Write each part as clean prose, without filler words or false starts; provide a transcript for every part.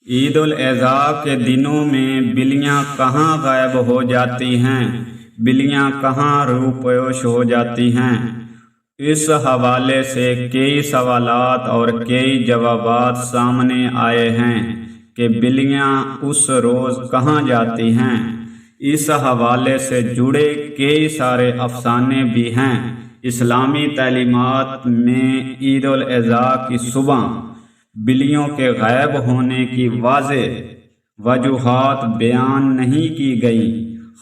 عید الاضحیٰ کے دنوں میں بلیاں کہاں غائب ہو جاتی ہیں، بلیاں کہاں روپوش ہو جاتی ہیں۔ اس حوالے سے کئی سوالات اور کئی جوابات سامنے آئے ہیں کہ بلیاں اس روز کہاں جاتی ہیں۔ اس حوالے سے جڑے کئی سارے افسانے بھی ہیں۔ اسلامی تعلیمات میں عید الاضحیٰ کی صبح بلیوں کے غائب ہونے کی واضح وجوہات بیان نہیں کی گئیں،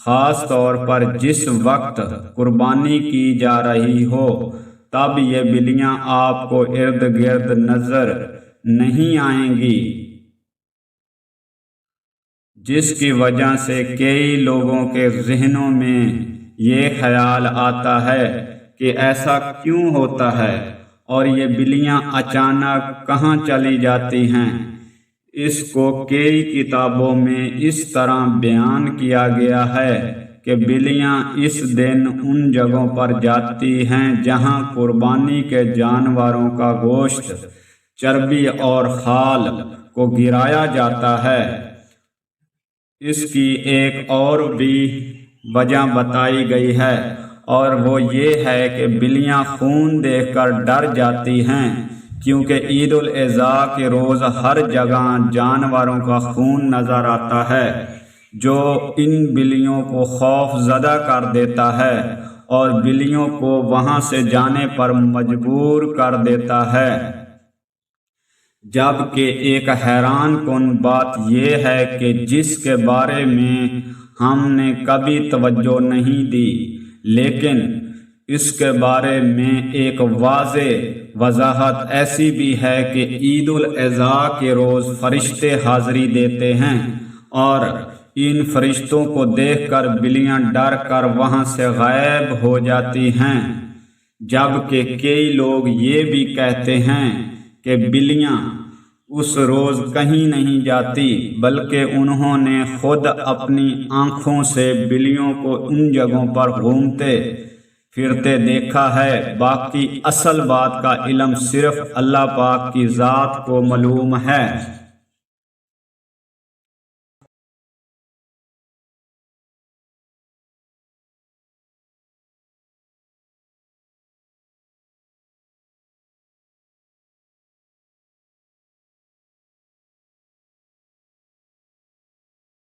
خاص طور پر جس وقت قربانی کی جا رہی ہو تب یہ بلیاں آپ کو ارد گرد نظر نہیں آئیں گی، جس کی وجہ سے کئی لوگوں کے ذہنوں میں یہ خیال آتا ہے کہ ایسا کیوں ہوتا ہے اور یہ بلیاں اچانک کہاں چلی جاتی ہیں۔ اس کو کئی کتابوں میں اس طرح بیان کیا گیا ہے کہ بلیاں اس دن ان جگہوں پر جاتی ہیں جہاں قربانی کے جانوروں کا گوشت، چربی اور خال کو گرایا جاتا ہے۔ اس کی ایک اور بھی وجہ بتائی گئی ہے اور وہ یہ ہے کہ بلیاں خون دیکھ کر ڈر جاتی ہیں، کیونکہ عید الاضحیٰ کے روز ہر جگہ جانوروں کا خون نظر آتا ہے جو ان بلیوں کو خوف زدہ کر دیتا ہے اور بلیوں کو وہاں سے جانے پر مجبور کر دیتا ہے۔ جبکہ ایک حیران کن بات یہ ہے کہ جس کے بارے میں ہم نے کبھی توجہ نہیں دی، لیکن اس کے بارے میں ایک واضح وضاحت ایسی بھی ہے کہ عید الاضحیٰ کے روز فرشتے حاضری دیتے ہیں اور ان فرشتوں کو دیکھ کر بلیاں ڈر کر وہاں سے غائب ہو جاتی ہیں۔ جبکہ کئی لوگ یہ بھی کہتے ہیں کہ بلیاں اس روز کہیں نہیں جاتی، بلکہ انہوں نے خود اپنی آنکھوں سے بلیوں کو ان جگہوں پر گھومتے پھرتے دیکھا ہے۔ باقی اصل بات کا علم صرف اللہ پاک کی ذات کو معلوم ہے۔